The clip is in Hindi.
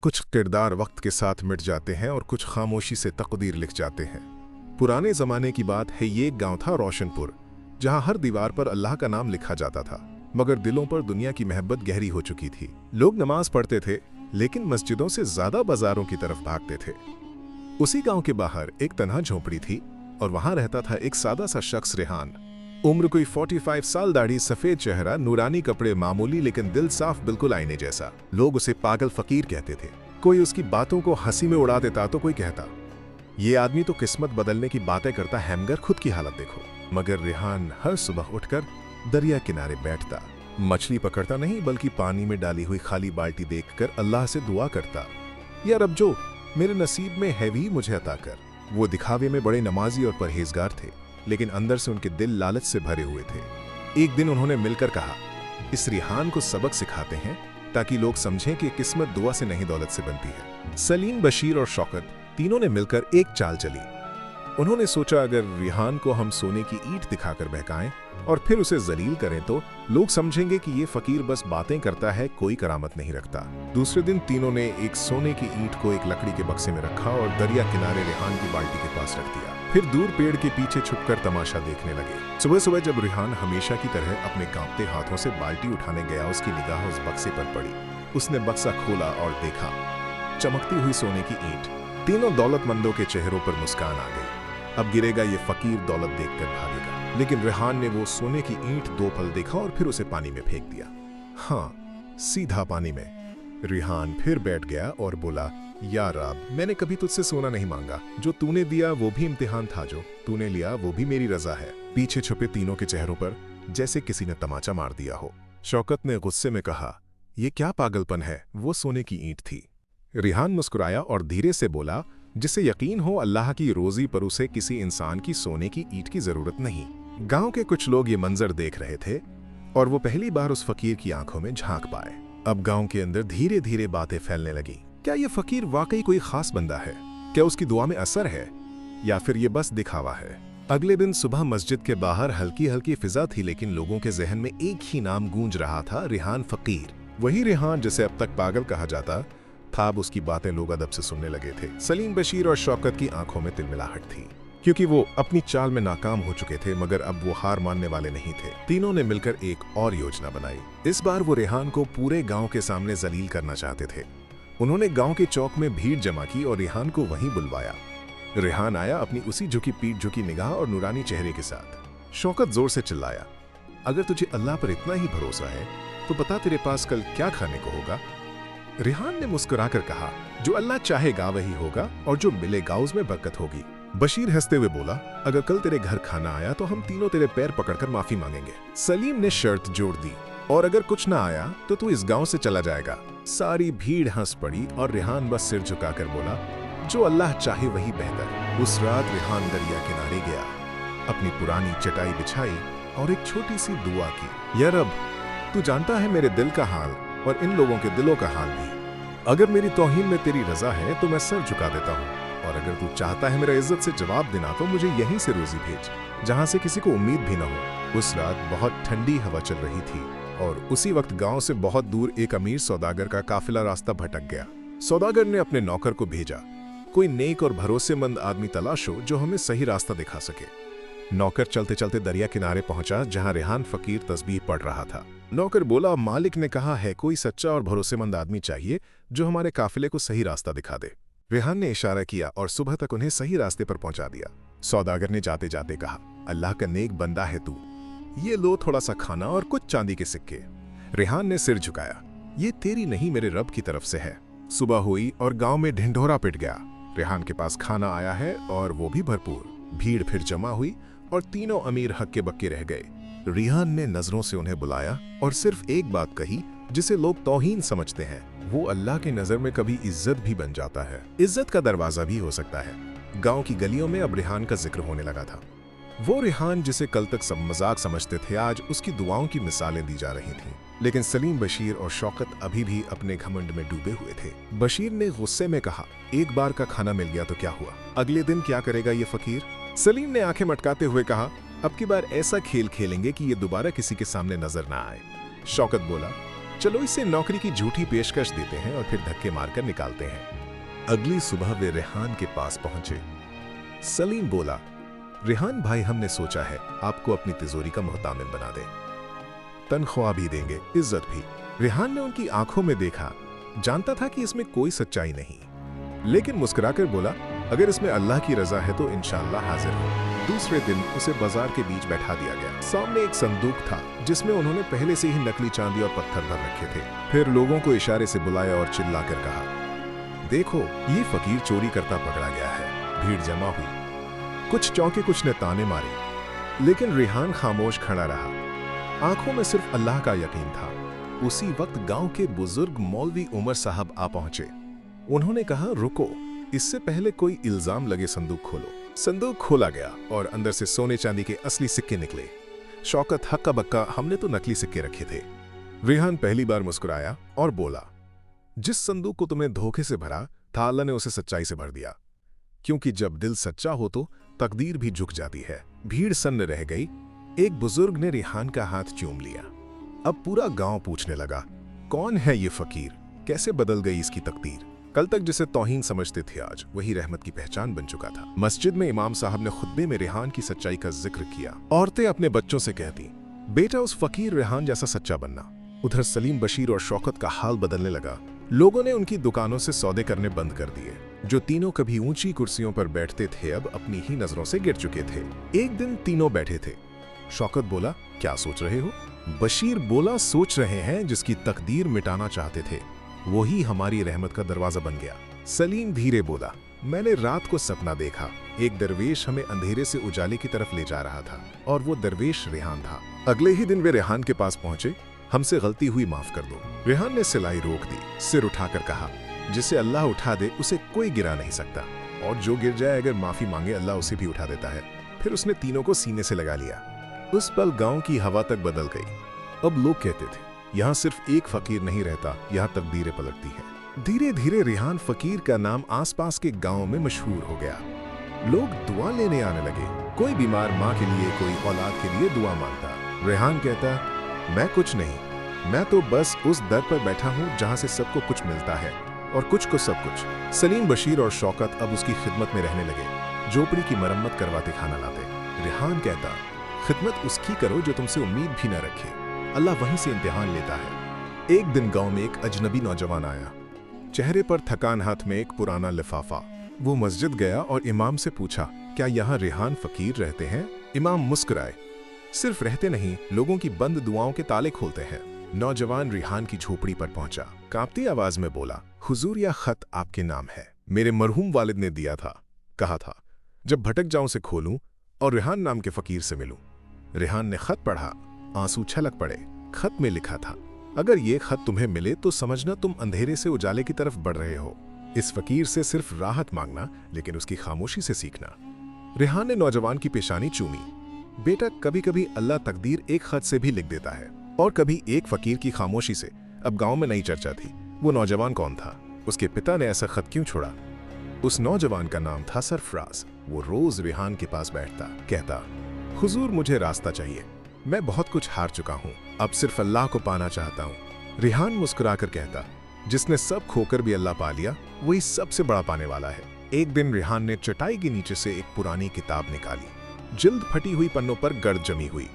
कुछ किरदार वक्त के साथ मिट जाते हैं और कुछ खामोशी से तकदीर लिख जाते हैं। पुराने जमाने की बात है, ये एक गांव था रोशनपुर, जहां हर दीवार पर अल्लाह का नाम लिखा जाता था, मगर दिलों पर दुनिया की मोहब्बत गहरी हो चुकी थी। लोग नमाज पढ़ते थे, लेकिन मस्जिदों से ज्यादा बाजारों की तरफ भागते थे। उसी गांव के बाहर एक तन्हा झोपड़ी थी और वहां रहता था एक सादा सा शख्स, रेहान। उम्र कोई 45 साल, दाढ़ी, सफेद चेहरा, नूरानी कपड़े, मामूली लेकिन दिल साफ, बिल्कुल आईने जैसा। लोग उसे पागल फकीर कहते थे। कोई उसकी बातों को हंसी में उड़ा देता तो कोई कहता, ये आदमी तो किस्मत बदलने की बातें करता है, मगर खुद की हालत देखो। मगर रेहान हर सुबह उठकर दरिया किनारे बैठता, मछली पकड़ता नहीं बल्कि पानी में डाली हुई खाली बाल्टी देखकर अल्लाह से दुआ करता, यार अब जो मेरे नसीब में है भी मुझे अता कर। वो दिखावे में बड़े नमाजी और परहेजगार थे, लेकिन अंदर से उनके दिल लालच से भरे हुए थे। एक दिन उन्होंने मिलकर कहा, इस रेहान को सबक सिखाते हैं ताकि लोग समझें कि किस्मत दुआ से नहीं दौलत से बनती है। सलीम, बशीर और शौकत तीनों ने मिलकर एक चाल चली। उन्होंने सोचा, अगर रेहान को हम सोने की ईंट दिखाकर बहकाएं और फिर उसे जलील करें तो लोग समझेंगे कि ये फकीर बस बातें करता है, कोई करामत नहीं रखता। दूसरे दिन तीनों ने एक सोने की ईंट को एक लकड़ी के बक्से में रखा और दरिया किनारे रेहान की बाल्टी के पास रख दिया। फिर दूर पेड़ के पीछे छुपकर तमाशा देखने लगे। सुबह सुबह जब रेहान हमेशा की तरह अपने कांपते हाथों से बाल्टी उठाने गया, उसकी निगाह उस बक्से पर पड़ी। उसने बक्सा खोला और देखा, चमकती हुई सोने की ईंट। तीनों दौलतमंदों के चेहरों पर मुस्कान आ गई। अब गिरेगा ये फकीर, दौलत देखकर भागेगा। लेकिन रेहान ने वो सोने की ईंट 2 पल देखा और फिर उसे पानी में फेंक दिया। हाँ, सीधा पानी में। रेहान फिर बैठ गया और बोला, यार रब, मैंने कभी तुझसे सोना नहीं मांगा। जो तूने दिया वो भी इम्तिहान था, जो तूने लिया वो भी मेरी रजा है। पीछे छुपे तीनों के चेहरों पर जैसे किसी ने तमाचा मार दिया हो। शौकत ने गुस्से में कहा, ये क्या पागलपन है, वो सोने की ईंट थी। रेहान मुस्कुराया और धीरे से बोला, जिसे यकीन हो अल्लाह की रोजी पर उसे किसी इंसान की सोने की ईंट की जरूरत नहीं। गांव के कुछ लोग ये मंजर देख रहे थे और वो पहली बार उस फकीर की आंखों में झांक पाए। अब गांव के अंदर धीरे धीरे बातें फैलने लगी। क्या ये फकीर वाकई कोई खास बंदा है? क्या उसकी दुआ में असर है, या फिर ये बस दिखावा है? अगले दिन सुबह मस्जिद के बाहर हल्की हल्की फिजा थी, लेकिन लोगों के जहन में एक ही नाम गूंज रहा था, रेहान फकीर। वही रेहान जिसे अब तक पागल कहा जाता था। अब उसकी बातें लोग अदब से सुनने लगे थे। सलीम, बशीर और शौकत की आंखों में तिलमिलाहट थी, क्योंकि वो अपनी चाल में नाकाम हो चुके थे, मगर अब वो हार मानने वाले नहीं थे। तीनों ने मिलकर एक और योजना बनाई। इस बार वो रेहान को पूरे गांव के सामने जलील करना चाहते थे। उन्होंने गांव के चौक में भीड़ जमा की और रेहान को वहीं बुलवाया। रेहान आया, अपनी उसी झुकी पीठ, झुकी निगाह और नूरानी चेहरे के साथ। शौकत जोर से चिल्लाया, अगर तुझे अल्लाह पर इतना ही भरोसा है तो बता तेरे पास कल क्या खाने को होगा? रेहान ने मुस्कुराकर कहा, जो अल्लाह चाहेगा वही होगा और जो मिलेगा उसमें बरकत होगी। बशीर हंसते हुए बोला, अगर कल तेरे घर खाना आया तो हम तीनों तेरे पैर पकड़कर माफी मांगेंगे। सलीम ने शर्त जोड़ दी, और अगर कुछ ना आया तो तू इस गांव से चला जाएगा। सारी भीड़ हंस पड़ी और रेहान बस सिर झुकाकर बोला, जो अल्लाह चाहे वही बेहतर। उस रात रेहान दरिया किनारे गया, अपनी पुरानी चटाई बिछाई और एक छोटी सी दुआ की, या रब, तू जानता है मेरे दिल का हाल और इन लोगों के दिलों का हाल भी। अगर मेरी तौहीन में तेरी रजा है तो मैं सर झुका देता हूँ, और अगर तू चाहता है मेरा इज्जत से जवाब देना तो मुझे यहीं से रोजी भेज, जहां से किसी को उम्मीद भी न हो। उस रात बहुत ठंडी हवा चल रही थी और उसी वक्त गांव से बहुत दूर एक अमीर सौदागर का काफिला रास्ता भटक गया। सौदागर ने अपने नौकर को भेजा, कोई नेक और भरोसेमंद आदमी तलाशो जो हमें सही रास्ता दिखा सके। नौकर चलते चलते दरिया किनारे पहुंचा, जहां रेहान फकीर तस्बीह पढ़ रहा था। नौकर बोला, मालिक ने कहा है कोई सच्चा और भरोसेमंद आदमी चाहिए जो हमारे काफिले को सही रास्ता दिखा दे। रेहान ने इशारा किया और सुबह तक उन्हें सही रास्ते पर पहुंचा दिया। सौदागर ने जाते जाते कहा, अल्लाह का नेक बंदा है तू, ये लो थोड़ा सा खाना और कुछ चांदी के सिक्के। रेहान ने सिर झुकाया, ये तेरी नहीं मेरे रब की तरफ से है। सुबह हुई और गांव में ढिंढोरा पिट गया। रेहान के पास खाना आया है और वो भी भरपूर। भीड़ फिर जमा हुई और तीनों अमीर हक्के बक्के रह गए। रेहान ने नजरों से उन्हें बुलाया और सिर्फ एक बात कही जिसे लोग तौहीन समझते हैं, वो अल्लाह की नजर में कभी इज्जत भी बन जाता है, इज्जत का दरवाजा भी हो सकता है। गांव की गलियों में अब रेहान का जिक्र होने लगा था। वो रेहान जिसे कल तक सब मजाक समझते थे, आज उसकी दुआओं की मिसालें दी जा रही थीं। लेकिन सलीम, बशीर और शौकत अभी भी अपने घमंड में डूबे हुए थे। बशीर ने गुस्से में कहा, एक बार का खाना मिल गया तो क्या हुआ, अगले दिन क्या करेगा ये फकीर? सलीम ने आंखें मटकाते हुए कहा, अब की बार ऐसा खेल खेलेंगे कि ये दोबारा किसी के सामने नजर ना आए। शौकत बोला, चलो इसे नौकरी की झूठी पेशकश देते हैं और फिर धक्के मारकर निकालते हैं। अगली सुबह वे रेहान के पास पहुंचे। सलीम बोला, रेहान भाई, हमने सोचा है आपको अपनी तिजोरी का मोहतामिन बना दे, तनख्वाह भी देंगे, इज्जत भी। रेहान ने उनकी आंखों में देखा, जानता था कि इसमें कोई सच्चाई नहीं, लेकिन मुस्कुराकर बोला, अगर इसमें अल्लाह की रजा है तो इंशाअल्लाह हाजिर हो। दूसरे दिन उसे बाजार के बीच बैठा दिया गया। सामने एक संदूक था जिसमें उन्होंने पहले से ही नकली चांदी और पत्थर भर रखे थे। फिर लोगों को इशारे से बुलाया और चिल्लाकर कहा, देखो ये फकीर चोरी करता पकड़ा गया है। भीड़ जमा हुई, कुछ चौंके, कुछ ने ताने मारे, लेकिन रेहान खामोश खड़ा रहा। आंखों में सिर्फ अल्लाह का यकीन था। उसी वक्त गांव के बुजुर्ग मौलवी उमर साहब आ पहुंचे। उन्होंने कहा, रुको, इससे पहले कोई इल्जाम लगे संदूक खोलो। संदूक खोला गया और अंदर से सोने चांदी के असली सिक्के निकले। शौकत हक्का बक्का, हमने तो नकली सिक्के रखे थे। रेहान पहली बार मुस्कुराया और बोला, जिस संदूक को तुमने धोखे से भरा था, अल्लाह ने उसे सच्चाई से भर दिया, क्योंकि जब दिल सच्चा हो तो तकदीर भी झुक जाती है। भीड़ सन्न रह गई। एक बुजुर्ग ने रेहान का हाथ चूम लिया। अब पूरा गांव पूछने लगा, कौन है ये फकीर, कैसे बदल गई इसकी तकदीर। कल तक जिसे तौहीन समझते थे, आज वही रहमत की पहचान बन चुका था। मस्जिद में इमाम साहब ने खुतबे में रेहान की सच्चाई का जिक्र किया। औरतें अपने बच्चों से कहती, बेटा उस फकीर रेहान जैसा सच्चा बनना। उधर सलीम, बशीर और शौकत का हाल बदलने लगा। लोगों ने उनकी दुकानों से सौदे करने बंद कर दिए। जो तीनों कभी ऊंची कुर्सियों पर बैठते थे, अब अपनी ही नजरों से गिर चुके थे। एक दिन तीनों बैठे थे। शौकत बोला, क्या सोच रहे हो? बशीर बोला, सोच रहे हैं जिसकी तकदीर मिटाना चाहते थे वही हमारी रहमत का दरवाजा बन गया। सलीम धीरे बोला, मैंने रात को सपना देखा, एक दरवेश हमें अंधेरे से उजाले की तरफ ले जा रहा था और वो दरवेश रेहान था। अगले ही दिन वे रेहान के पास पहुंचे। हमसे गलती हुई, माफ कर दो। रेहान ने सिलाई रोक दी, सिर उठाकर कहा, जिसे अल्लाह उठा दे उसे कोई गिरा नहीं सकता, और जो गिर जाए अगर माफी मांगे अल्लाह उसे भी उठा देता है। फिर उसने तीनों को सीने से लगा लिया। उस पल गांव की हवा तक बदल गई। अब लोग कहते थे, यहाँ सिर्फ एक फकीर नहीं रहता, यहाँ तकदीरें पलटती हैं। धीरे धीरे रेहान फकीर का नाम आसपास के गांव में मशहूर हो गया। लोग दुआ लेने आने लगे। कोई बीमार माँ के लिए, कोई औलाद के लिए दुआ मांगता। रेहान कहता, मैं कुछ नहीं, मैं तो बस उस दर पर बैठा हूँ जहाँ से सबको कुछ मिलता है और कुछ को सब कुछ। सलीम, बशीर और शौकत अब उसकी खिदमत में रहने लगे। झोपड़ी की मरम्मत करवाते, खाना लाते। रेहान कहता, खिदमत उसकी करो जो तुमसे उम्मीद भी न रखे, अल्लाह वहीं से इम्तिहान लेता है। एक दिन गांव में एक अजनबी नौजवान आया, चेहरे पर थकान, हाथ में एक पुराना लिफाफा। वो मस्जिद गया और इमाम से पूछा, क्या यहाँ रेहान फकीर रहते हैं? इमाम मुस्कुराए, सिर्फ रहते नहीं, लोगों की बंद दुआओं के ताले खोलते हैं। नौजवान रेहान की झोपड़ी पर पहुंचा, कांपती आवाज में बोला, हुजूर यह खत आपके नाम है, मेरे मरहूम वालिद ने दिया था, कहा था जब भटक जाऊं से खोलूं और रेहान नाम के फकीर से मिलूं। रेहान ने खत पढ़ा, आंसू छलक पड़े। खत में लिखा था, अगर ये खत तुम्हें मिले तो समझना तुम अंधेरे से उजाले की तरफ बढ़ रहे हो। इस फकीर से सिर्फ राहत मांगना, लेकिन उसकी खामोशी से सीखना। रेहान ने नौजवान की पेशानी चूमी। बेटा, कभी कभी अल्लाह तकदीर एक खत से भी लिख देता है, और कभी एक फकीर की खामोशी से। अब गांव में नई चर्चा थी, वो नौजवान कौन था, उसके पिता ने ऐसा खत क्यों छोड़ा। उस नौजवान का नाम था सरफराज। वो रोज रेहान के पास बैठता, कहता, हुजूर मुझे रास्ता चाहिए, मैं बहुत कुछ हार चुका हूँ, अब सिर्फ अल्लाह को पाना चाहता हूँ। रेहान मुस्कुराकर कहता, जिसने सब खोकर भी अल्लाह पा लिया वही सबसे बड़ा पाने वाला है। एक दिन रेहान ने चटाई के नीचे से एक पुरानी किताब निकाली। जिल्द फटी हुई पन्नों पर गर्द जमी हुई।